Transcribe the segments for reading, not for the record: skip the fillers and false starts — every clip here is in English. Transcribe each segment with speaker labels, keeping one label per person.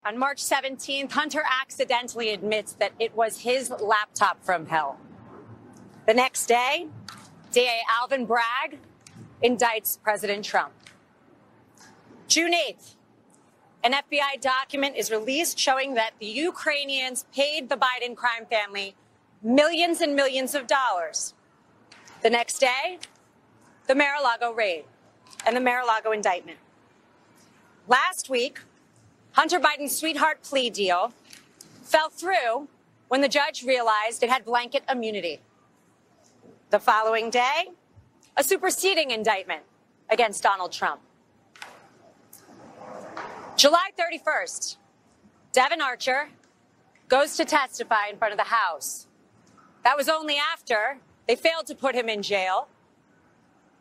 Speaker 1: On March 17th, Hunter accidentally admits that it was his laptop from hell. The next day, DA Alvin Bragg indicts President Trump. June 8th, an FBI document is released showing that the Ukrainians paid the Biden crime family millions and millions of dollars. The next day, the Mar-a-Lago raid and the Mar-a-Lago indictment. Last week, Hunter Biden's sweetheart plea deal fell through when the judge realized it had blanket immunity. The following day, a superseding indictment against Donald Trump. July 31st, Devon Archer goes to testify in front of the House. That was only after they failed to put him in jail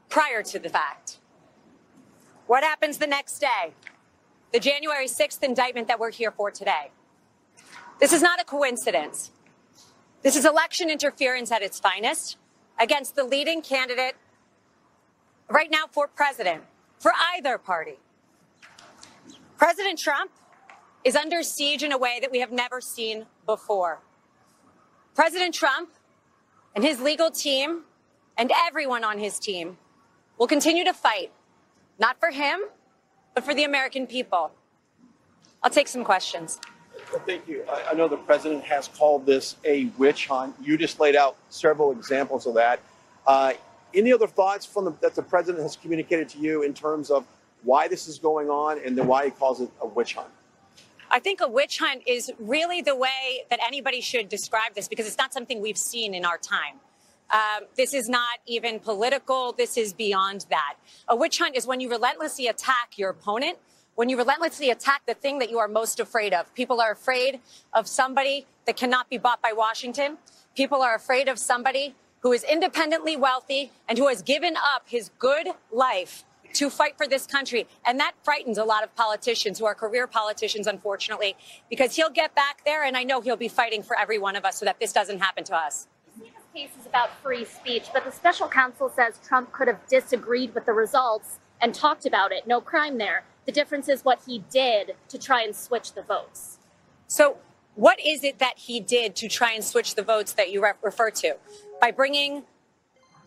Speaker 1: prior to the fact. What happens the next day? The January 6th indictment that we're here for today. This is not a coincidence. This is election interference at its finest against the leading candidate right now for president, for either party. President Trump is under siege in a way that we have never seen before. President Trump and his legal team and everyone on his team will continue to fight, not for him, but for the American people. I'll take some questions.
Speaker 2: Well, thank you. I know the president has called this a witch hunt. You just laid out several examples of that. Any other thoughts that the president has communicated to you in terms of why this is going on and then why he calls it a witch hunt?
Speaker 1: I think a witch hunt is really the way that anybody should describe this, because it's not something we've seen in our time. This is not even political. This is beyond that. A witch hunt is when you relentlessly attack your opponent, when you relentlessly attack the thing that you are most afraid of. People are afraid of somebody that cannot be bought by Washington. People are afraid of somebody who is independently wealthy and who has given up his good life to fight for this country. And that frightens a lot of politicians who are career politicians, unfortunately, because he'll get back there, and I know he'll be fighting for every one of us so that this doesn't happen to us.
Speaker 3: Case is about free speech, but the special counsel says Trump could have disagreed with the results and talked about it. No crime there. The difference is what he did to try and switch the votes.
Speaker 1: So what is it that he did to try and switch the votes that you refer to? By bringing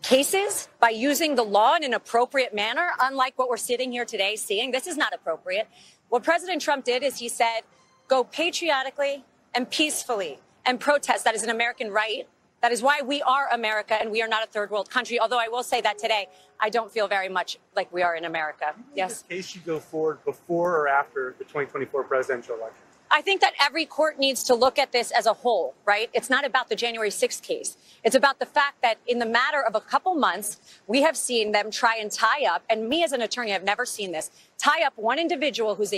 Speaker 1: cases, by using the law in an appropriate manner, unlike what we're sitting here today seeing? This is not appropriate. What President Trump did is he said, go patriotically and peacefully and protest. That is an American right. That is why we are America and we are not a third world country. Although I will say that today, I don't feel very much like we are in America. Yes.
Speaker 4: This case should go forward before or after the 2024 presidential election?
Speaker 1: I think that every court needs to look at this as a whole, right? It's not about the January 6th case. It's about the fact that in the matter of a couple months, we have seen them try and tie up, and me as an attorney, I've never seen this, tie up one individual who's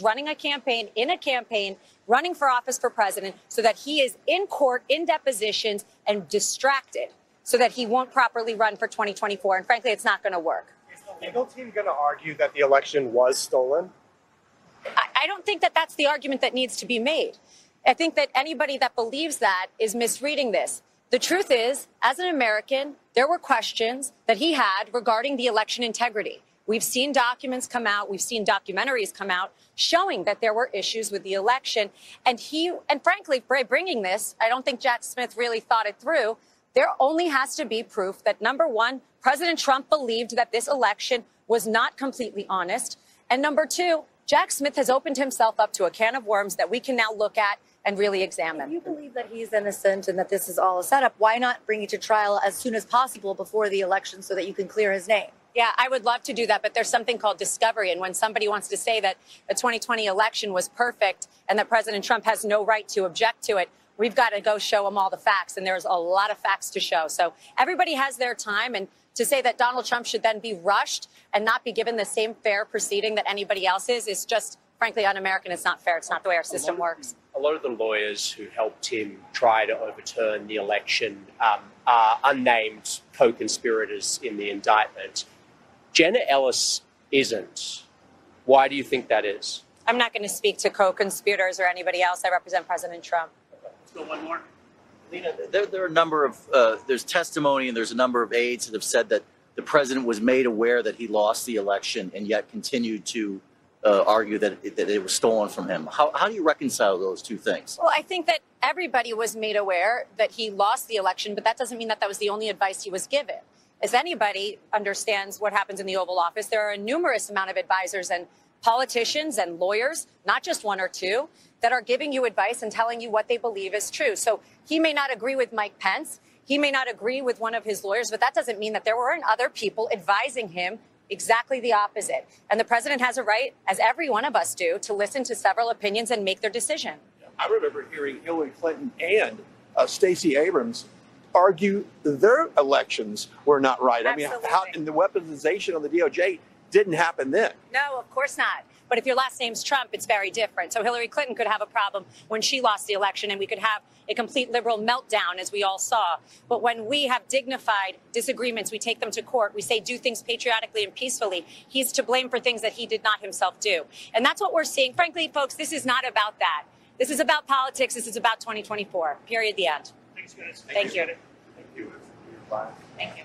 Speaker 1: running a campaign in a campaign, running for office for president, so that he is in court, in depositions, and distracted, so that he won't properly run for 2024. And frankly, it's not going to work.
Speaker 4: Is the legal team going to argue that the election was stolen?
Speaker 1: I don't think that that's the argument that needs to be made. I think that anybody that believes that is misreading this. The truth is, as an American, there were questions that he had regarding the election integrity. We've seen documents come out. We've seen documentaries come out showing that there were issues with the election. And frankly, by bringing this, I don't think Jack Smith really thought it through. There only has to be proof that, number one, President Trump believed that this election was not completely honest. And number two, Jack Smith has opened himself up to a can of worms that we can now look at and really examine.
Speaker 5: If you believe that he's innocent and that this is all a setup, why not bring it to trial as soon as possible before the election so that you can clear his name?
Speaker 1: Yeah, I would love to do that, but there's something called discovery. And when somebody wants to say that the 2020 election was perfect and that President Trump has no right to object to it, we've got to go show them all the facts. And there's a lot of facts to show. So everybody has their time. And to say that Donald Trump should then be rushed and not be given the same fair proceeding that anybody else is just, frankly, un-American. It's not fair. It's not the way our system works.
Speaker 6: A lot of the lawyers who helped him try to overturn the election are unnamed co-conspirators in the indictment. Jenna Ellis isn't. Why do you think that is?
Speaker 1: I'm not going to speak to co-conspirators or anybody else. I represent President Trump.
Speaker 6: Let's go one more.
Speaker 7: Lena, there are a number of, there's testimony and there's a number of aides that have said that the president was made aware that he lost the election and yet continued to argue that it was stolen from him. How do you reconcile those two things?
Speaker 1: Well, I think that everybody was made aware that he lost the election, but that doesn't mean that that was the only advice he was given. As anybody understands what happens in the Oval Office, there are a numerous amount of advisors and politicians and lawyers, not just one or two, that are giving you advice and telling you what they believe is true. So he may not agree with Mike Pence. He may not agree with one of his lawyers, but that doesn't mean that there weren't other people advising him exactly the opposite. And the president has a right, as every one of us do, to listen to several opinions and make their decision.
Speaker 2: I remember hearing Hillary Clinton and Stacey Abrams argue their elections were not right.
Speaker 1: Absolutely.
Speaker 2: I mean, how, and the weaponization of the DOJ didn't happen then.
Speaker 1: No, of course not. But if your last name's Trump, it's very different. So Hillary Clinton could have a problem when she lost the election, and we could have a complete liberal meltdown, as we all saw. But when we have dignified disagreements, we take them to court. We say do things patriotically and peacefully. He's to blame for things that he did not himself do. And that's what we're seeing. Frankly, folks, this is not about that. This is about politics. This is about 2024. Period. The end.
Speaker 4: Thanks, guys.
Speaker 1: Thank you.
Speaker 2: Thank you.
Speaker 1: Thank you.